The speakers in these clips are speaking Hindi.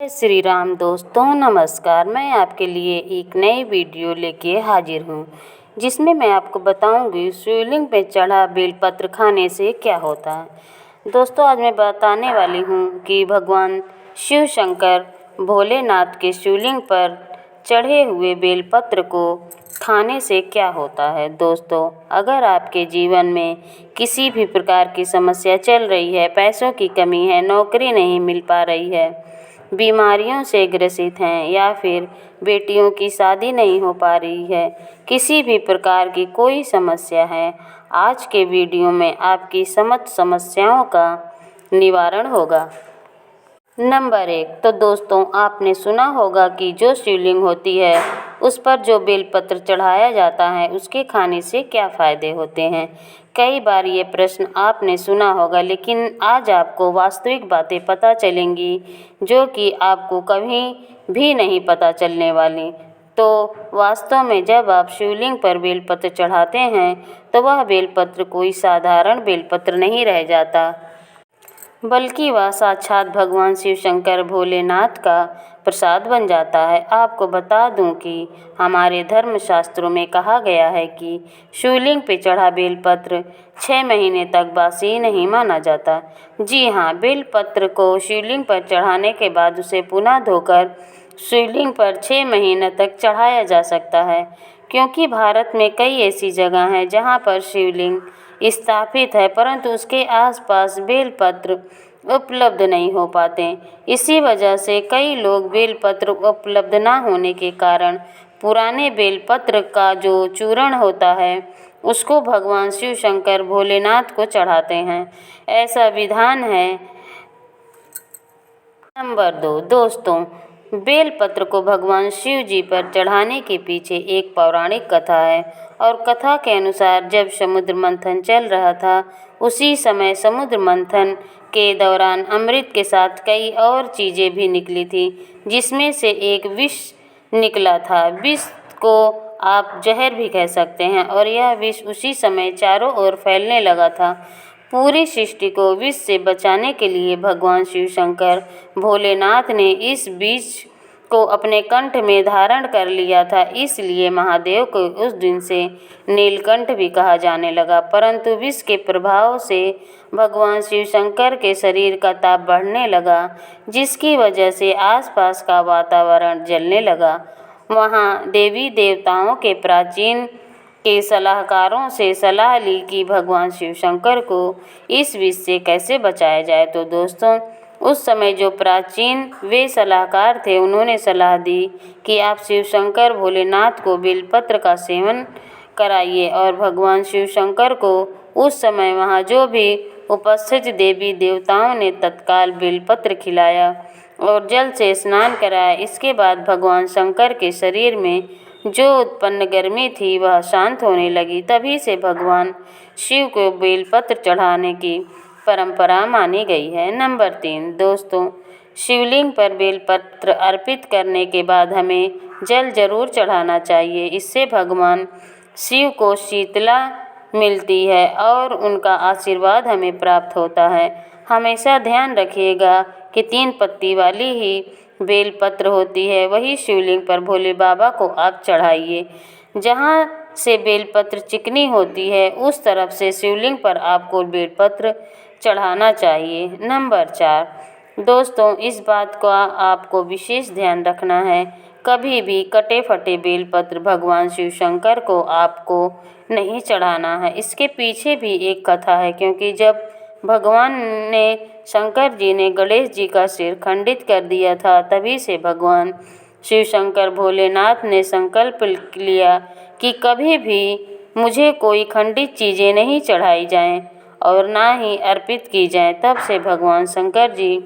जय श्री राम दोस्तों, नमस्कार। मैं आपके लिए एक नई वीडियो लेके हाजिर हूँ जिसमें मैं आपको बताऊंगी शिवलिंग पे चढ़ा बेलपत्र खाने से क्या होता है। दोस्तों, आज मैं बताने वाली हूँ कि भगवान शिव शंकर भोलेनाथ के शिवलिंग पर चढ़े हुए बेलपत्र को खाने से क्या होता है। दोस्तों, अगर आपके जीवन में किसी भी प्रकार की समस्या चल रही है, पैसों की कमी है, नौकरी नहीं मिल पा रही है, बीमारियों से ग्रसित हैं या फिर बेटियों की शादी नहीं हो पा रही है, किसी भी प्रकार की कोई समस्या है, आज के वीडियो में आपकी समस्त समस्याओं का निवारण होगा। नंबर 1, तो दोस्तों, आपने सुना होगा कि जो शिवलिंग होती है उस पर जो बेलपत्र चढ़ाया जाता है उसके खाने से क्या फ़ायदे होते हैं। कई बार ये प्रश्न आपने सुना होगा, लेकिन आज आपको वास्तविक बातें पता चलेंगी जो कि आपको कभी भी नहीं पता चलने वाली। तो वास्तव में जब आप शिवलिंग पर बेलपत्र चढ़ाते हैं तो वह बेलपत्र कोई साधारण बेलपत्र नहीं रह जाता, बल्कि वह साक्षात भगवान शिव शंकर भोलेनाथ का प्रसाद बन जाता है। आपको बता दूं कि हमारे धर्मशास्त्रों में कहा गया है कि शिवलिंग पे चढ़ा बेलपत्र 6 महीने तक बासी नहीं माना जाता। जी हाँ, बेलपत्र को शिवलिंग पर चढ़ाने के बाद उसे पुनः धोकर शिवलिंग पर 6 महीने तक चढ़ाया जा सकता है, क्योंकि भारत में कई ऐसी जगह हैं जहाँ पर शिवलिंग स्थापित है परंतु उसके आसपास बेलपत्र उपलब्ध नहीं हो पाते। इसी वजह से कई लोग बेलपत्र उपलब्ध न होने के कारण पुराने बेलपत्र का जो चूर्ण होता है उसको भगवान शिव शंकर भोलेनाथ को चढ़ाते हैं। ऐसा विधान है। नंबर 2, दोस्तों, बेलपत्र को भगवान शिव जी पर चढ़ाने के पीछे एक पौराणिक कथा है और कथा के अनुसार जब समुद्र मंथन चल रहा था उसी समय समुद्र मंथन के दौरान अमृत के साथ कई और चीज़ें भी निकली थी, जिसमें से एक विष निकला था। विष को आप जहर भी कह सकते हैं और यह विष उसी समय चारों ओर फैलने लगा था। पूरी सृष्टि को विष से बचाने के लिए भगवान शिव शंकर भोलेनाथ ने इस विष को अपने कंठ में धारण कर लिया था, इसलिए महादेव को उस दिन से नीलकंठ भी कहा जाने लगा। परंतु विष के प्रभाव से भगवान शिव शंकर के शरीर का ताप बढ़ने लगा, जिसकी वजह से आसपास का वातावरण जलने लगा। वहाँ देवी देवताओं के प्राचीन के सलाहकारों से सलाह ली कि भगवान शिव शंकर को इस विष से कैसे बचाया जाए। तो दोस्तों, उस समय जो प्राचीन वे सलाहकार थे उन्होंने सलाह दी कि आप शिव शंकर भोलेनाथ को बेलपत्र का सेवन कराइए और भगवान शिव शंकर को उस समय वहाँ जो भी उपस्थित देवी देवताओं ने तत्काल बेलपत्र खिलाया और जल से स्नान कराया। इसके बाद भगवान शंकर के शरीर में जो उत्पन्न गर्मी थी वह शांत होने लगी। तभी से भगवान शिव को बेलपत्र चढ़ाने की परंपरा मानी गई है। नंबर 3, दोस्तों, शिवलिंग पर बेलपत्र अर्पित करने के बाद हमें जल जरूर चढ़ाना चाहिए। इससे भगवान शिव को शीतला मिलती है और उनका आशीर्वाद हमें प्राप्त होता है। हमेशा ध्यान रखिएगा कि 3 पत्ती वाली ही बेलपत्र होती है, वही शिवलिंग पर भोले बाबा को आप चढ़ाइए। जहाँ से बेलपत्र चिकनी होती है उस तरफ से शिवलिंग पर आपको बेलपत्र चढ़ाना चाहिए। नंबर 4, दोस्तों, इस बात का आपको विशेष ध्यान रखना है, कभी भी कटे फटे बेलपत्र भगवान शिव शंकर को आपको नहीं चढ़ाना है। इसके पीछे भी एक कथा है, क्योंकि जब भगवान ने शंकर जी ने गणेश जी का सिर खंडित कर दिया था, तभी से भगवान शिव शंकर भोलेनाथ ने संकल्प लिया कि कभी भी मुझे कोई खंडित चीज़ें नहीं चढ़ाई जाएं और ना ही अर्पित की जाएं। तब से भगवान शंकर जी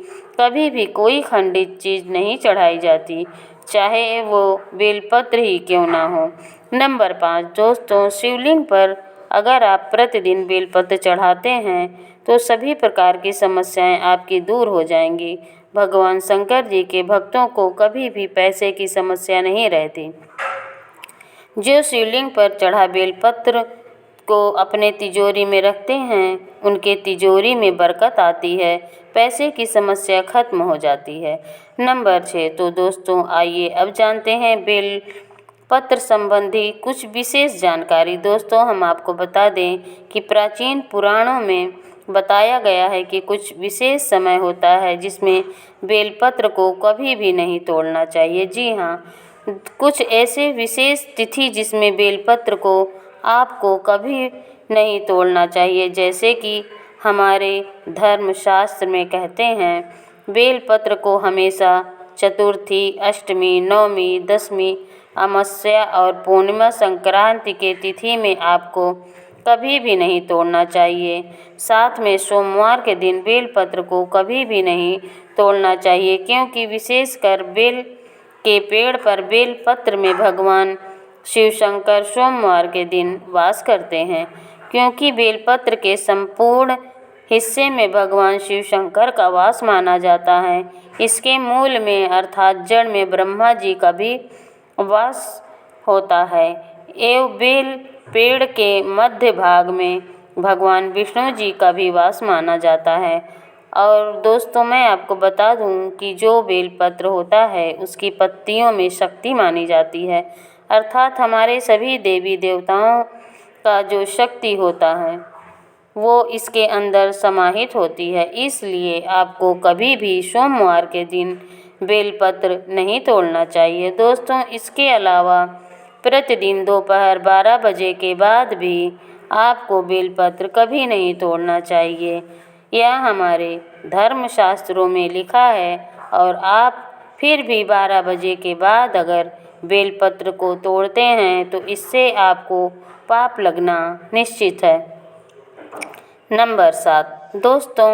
कभी भी कोई खंडित चीज़ नहीं चढ़ाई जाती, चाहे वो बेलपत्र ही क्यों ना हो। नंबर 5, दोस्तों, शिवलिंग पर अगर आप प्रतिदिन बेलपत्र चढ़ाते हैं तो सभी प्रकार की समस्याएं आपकी दूर हो जाएंगी। भगवान शंकर जी के भक्तों को कभी भी पैसे की समस्या नहीं रहती। जो शिवलिंग पर चढ़ा बेलपत्र को अपने तिजोरी में रखते हैं उनके तिजोरी में बरकत आती है, पैसे की समस्या खत्म हो जाती है। नंबर 6, तो दोस्तों आइए अब जानते हैं बेल पत्र संबंधी कुछ विशेष जानकारी। दोस्तों हम आपको बता दें कि प्राचीन पुराणों में बताया गया है कि कुछ विशेष समय होता है जिसमें बेलपत्र को कभी भी नहीं तोड़ना चाहिए। जी हाँ, कुछ ऐसे विशेष तिथि जिसमें बेलपत्र को आपको कभी नहीं तोड़ना चाहिए, जैसे कि हमारे धर्मशास्त्र में कहते हैं बेलपत्र को हमेशा चतुर्थी, अष्टमी, नवमी, दशमी, अमावस्या और पूर्णिमा संक्रांति के तिथि में आपको कभी भी नहीं तोड़ना चाहिए। साथ में सोमवार के दिन बेलपत्र को कभी भी नहीं तोड़ना चाहिए, क्योंकि विशेषकर बेल के पेड़ पर बेलपत्र में भगवान शिव शंकर सोमवार के दिन वास करते हैं। क्योंकि बेलपत्र के संपूर्ण हिस्से में भगवान शिव शंकर का वास माना जाता है, इसके मूल में अर्थात जड़ में ब्रह्मा जी का भी वास होता है एवं बेल पेड़ के मध्य भाग में भगवान विष्णु जी का भी वास माना जाता है। और दोस्तों मैं आपको बता दूं कि जो बेलपत्र होता है उसकी पत्तियों में शक्ति मानी जाती है, अर्थात हमारे सभी देवी देवताओं का जो शक्ति होता है वो इसके अंदर समाहित होती है। इसलिए आपको कभी भी सोमवार के दिन बेलपत्र नहीं तोड़ना चाहिए। दोस्तों इसके अलावा प्रतिदिन दोपहर 12 बजे के बाद भी आपको बेलपत्र कभी नहीं तोड़ना चाहिए। यह हमारे धर्मशास्त्रों में लिखा है और आप फिर भी 12 बजे के बाद अगर बेलपत्र को तोड़ते हैं तो इससे आपको पाप लगना निश्चित है। नंबर 7, दोस्तों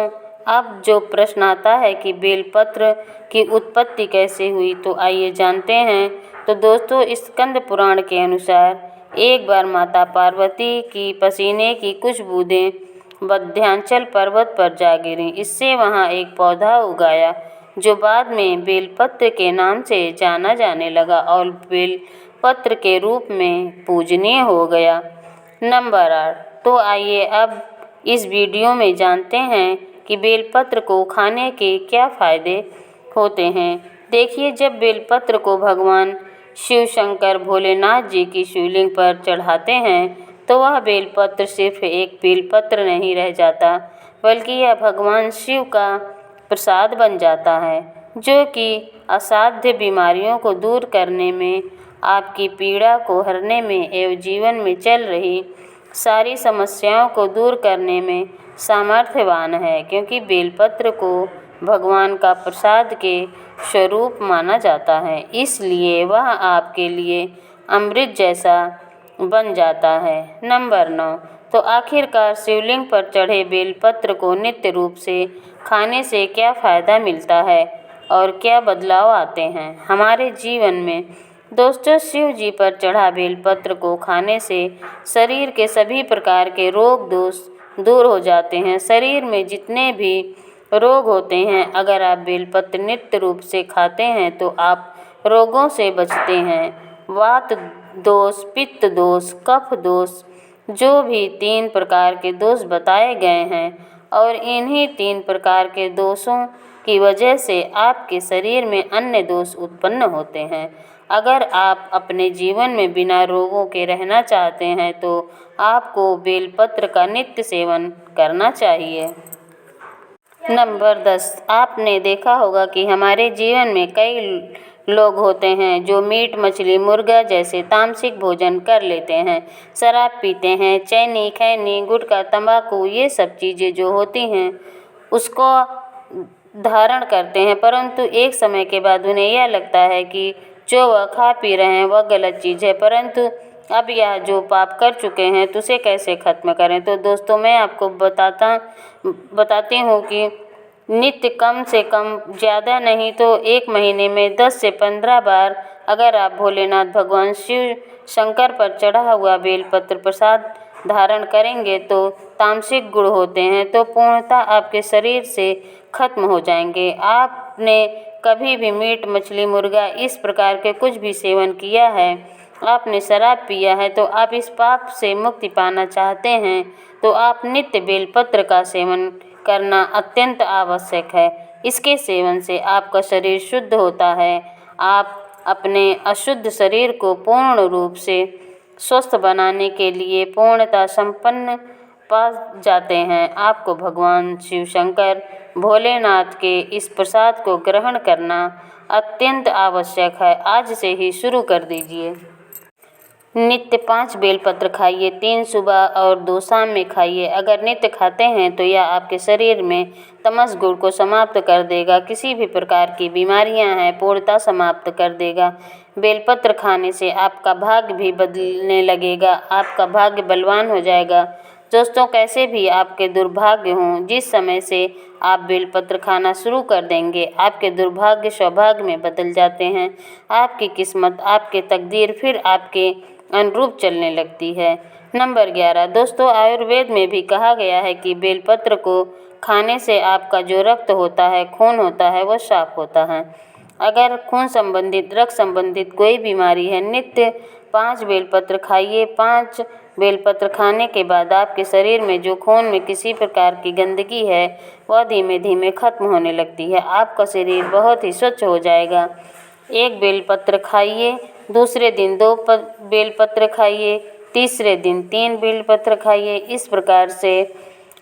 अब जो प्रश्न आता है कि बेलपत्र की उत्पत्ति कैसे हुई, तो आइए जानते हैं। तो दोस्तों स्कंद पुराण के अनुसार एक बार माता पार्वती की पसीने की कुछ बूंदें विंध्याचल पर्वत पर जा गिरीं। इससे वहां एक पौधा उगाया जो बाद में बेलपत्र के नाम से जाना जाने लगा और बेलपत्र के रूप में पूजनीय हो गया। नंबर 8, तो आइए अब इस वीडियो में जानते हैं कि बेलपत्र को खाने के क्या फायदे होते हैं। देखिए, जब बेलपत्र को भगवान शिव शंकर भोलेनाथ जी की शिवलिंग पर चढ़ाते हैं तो वह बेलपत्र सिर्फ एक बेलपत्र नहीं रह जाता, बल्कि यह भगवान शिव का प्रसाद बन जाता है, जो कि असाध्य बीमारियों को दूर करने में, आपकी पीड़ा को हरने में एवं जीवन में चल रही सारी समस्याओं को दूर करने में सामर्थ्यवान है। क्योंकि बेलपत्र को भगवान का प्रसाद के स्वरूप माना जाता है, इसलिए वह आपके लिए अमृत जैसा बन जाता है। नंबर 9, तो आखिरकार शिवलिंग पर चढ़े बेलपत्र को नित्य रूप से खाने से क्या फ़ायदा मिलता है और क्या बदलाव आते हैं हमारे जीवन में। दोस्तों शिव जी पर चढ़ा बेलपत्र को खाने से शरीर के सभी प्रकार के रोग दोष दूर हो जाते हैं। शरीर में जितने भी रोग होते हैं, अगर आप बेलपत्र नित्य रूप से खाते हैं तो आप रोगों से बचते हैं। वात दोष, पित्त दोष, कफ दोष, जो भी 3 प्रकार के दोष बताए गए हैं, और इन्हीं 3 प्रकार के दोषों की वजह से आपके शरीर में अन्य दोष उत्पन्न होते हैं। अगर आप अपने जीवन में बिना रोगों के रहना चाहते हैं तो आपको बेलपत्र का नित्य सेवन करना चाहिए। नंबर 10, आपने देखा होगा कि हमारे जीवन में कई लोग होते हैं जो मीट, मछली, मुर्गा जैसे तामसिक भोजन कर लेते हैं, शराब पीते हैं, चैनी, खैनी, गुटखा, तंबाकू, ये सब चीज़ें जो होती हैं उसको धारण करते हैं, परंतु एक समय के बाद उन्हें यह लगता है कि जो वह खा पी रहे हैं वह गलत चीज़ है, परंतु अब यह जो पाप कर चुके हैं तो उसे कैसे ख़त्म करें। तो दोस्तों मैं आपको बताती हूँ कि नित्य कम से कम, ज़्यादा नहीं तो 1 महीने में 10 से 15 बार अगर आप भोलेनाथ भगवान शिव शंकर पर चढ़ा हुआ बेलपत्र प्रसाद धारण करेंगे तो तामसिक गुण होते हैं तो पूर्णतः आपके शरीर से खत्म हो जाएंगे। आपने कभी भी मीट, मछली, मुर्गा इस प्रकार के कुछ भी सेवन किया है आपने शराब पिया है तो आप इस पाप से मुक्ति पाना चाहते हैं तो आप नित्य बेलपत्र का सेवन करना अत्यंत आवश्यक है। इसके सेवन से आपका शरीर शुद्ध होता है। आप अपने अशुद्ध शरीर को पूर्ण रूप से स्वस्थ बनाने के लिए पूर्णता संपन्न पा जाते हैं। आपको भगवान शिव शंकर भोलेनाथ के इस प्रसाद को ग्रहण करना अत्यंत आवश्यक है। आज से ही शुरू कर दीजिए। नित्य 5 बेलपत्र खाइए, 3 सुबह और 2 शाम में खाइए। अगर नित्य खाते हैं तो यह आपके शरीर में तमस गुण को समाप्त कर देगा। किसी भी प्रकार की बीमारियां हैं पूर्णतः समाप्त कर देगा। बेलपत्र खाने से आपका भाग्य भी बदलने लगेगा। आपका भाग्य बलवान हो जाएगा। दोस्तों, कैसे भी आपके दुर्भाग्य हों, जिस समय से आप बेलपत्र खाना शुरू कर देंगे आपके दुर्भाग्य सौभाग्य में बदल जाते हैं। आपकी किस्मत, आपके तकदीर फिर आपके अनुरूप चलने लगती है। नंबर 11 दोस्तों, आयुर्वेद में भी कहा गया है कि बेलपत्र को खाने से आपका जो रक्त होता है, खून होता है, वह साफ होता है। अगर खून संबंधित, रक्त संबंधित कोई बीमारी है, नित्य 5 बेलपत्र खाइए। 5 बेलपत्र खाने के बाद आपके शरीर में जो खून में किसी प्रकार की गंदगी है वह धीमे धीमे खत्म होने लगती है। आपका शरीर बहुत ही स्वच्छ हो जाएगा। 1 बेलपत्र खाइए, दूसरे दिन 2 बेलपत्र खाइए, तीसरे दिन 3 बेलपत्र खाइए। इस प्रकार से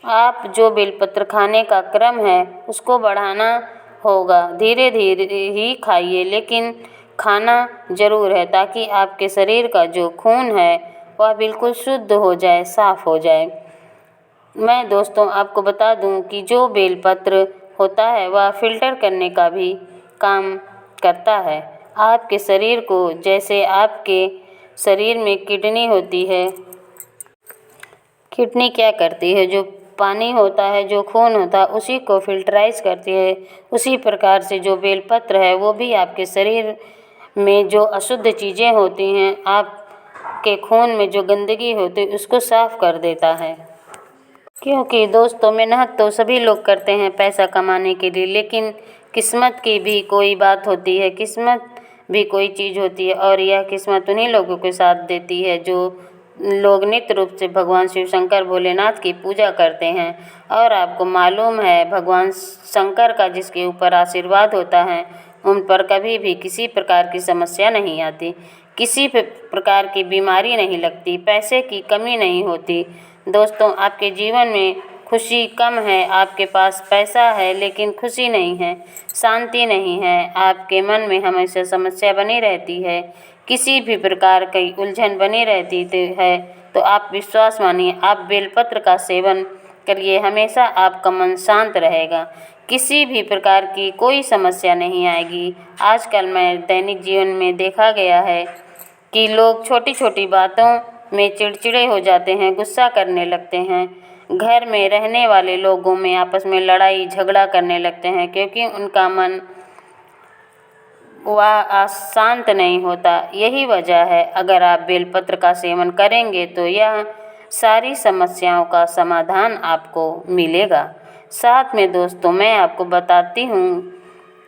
आप जो बेलपत्र खाने का क्रम है उसको बढ़ाना होगा। धीरे धीरे ही खाइए, लेकिन खाना ज़रूर है ताकि आपके शरीर का जो खून है वह बिल्कुल शुद्ध हो जाए, साफ़ हो जाए। मैं दोस्तों आपको बता दूं कि जो बेलपत्र होता है वह फ़िल्टर करने का भी काम करता है आपके शरीर को। जैसे आपके शरीर में किडनी होती है, किडनी क्या करती है, जो पानी होता है, जो खून होता है, उसी को फिल्टराइज करती है। उसी प्रकार से जो बेलपत्र है वो भी आपके शरीर में जो अशुद्ध चीज़ें होती हैं, आपके खून में जो गंदगी होती है, उसको साफ़ कर देता है। क्योंकि दोस्तों, मेहनत तो सभी लोग करते हैं पैसा कमाने के लिए, लेकिन किस्मत की भी कोई बात होती है, किस्मत भी कोई चीज़ होती है और यह किस्मत उन्हीं लोगों के साथ देती है जो लोग नित्य रूप से भगवान शिव शंकर भोलेनाथ की पूजा करते हैं। और आपको मालूम है, भगवान शंकर का जिसके ऊपर आशीर्वाद होता है उन पर कभी भी किसी प्रकार की समस्या नहीं आती, किसी प्रकार की बीमारी नहीं लगती, पैसे की कमी नहीं होती। दोस्तों, आपके जीवन में खुशी कम है, आपके पास पैसा है लेकिन खुशी नहीं है, शांति नहीं है, आपके मन में हमेशा समस्या बनी रहती है, किसी भी प्रकार की उलझन बनी रहती है, तो आप विश्वास मानिए, आप बेलपत्र का सेवन करिए, हमेशा आपका मन शांत रहेगा, किसी भी प्रकार की कोई समस्या नहीं आएगी। आजकल मैं दैनिक जीवन में देखा गया है कि लोग छोटी छोटी बातों में चिड़चिड़े हो जाते हैं, गुस्सा करने लगते हैं, घर में रहने वाले लोगों में आपस में लड़ाई झगड़ा करने लगते हैं, क्योंकि उनका मन वह शांत नहीं होता। यही वजह है, अगर आप बेलपत्र का सेवन करेंगे तो यह सारी समस्याओं का समाधान आपको मिलेगा। साथ में दोस्तों, मैं आपको बताती हूँ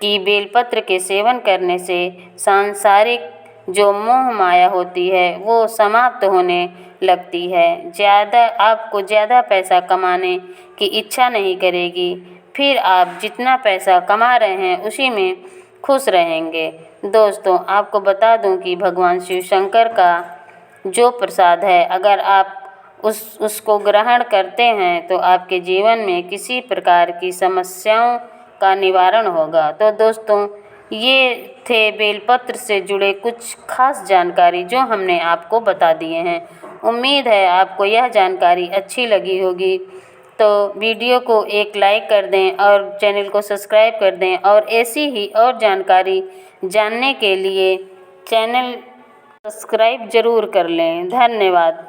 कि बेलपत्र के सेवन करने से सांसारिक जो मोह माया होती है वो समाप्त होने लगती है। आपको ज़्यादा पैसा कमाने की इच्छा नहीं करेगी, फिर आप जितना पैसा कमा रहे हैं उसी में खुश रहेंगे। दोस्तों, आपको बता दूं कि भगवान शिव शंकर का जो प्रसाद है, अगर आप उसको ग्रहण करते हैं तो आपके जीवन में किसी प्रकार की समस्याओं का निवारण होगा। तो दोस्तों, ये थे बेलपत्र से जुड़े कुछ खास जानकारी जो हमने आपको बता दिए हैं। उम्मीद है आपको यह जानकारी अच्छी लगी होगी। तो वीडियो को एक लाइक कर दें और चैनल को सब्सक्राइब कर दें, और ऐसी ही और जानकारी जानने के लिए चैनल सब्सक्राइब ज़रूर कर लें। धन्यवाद।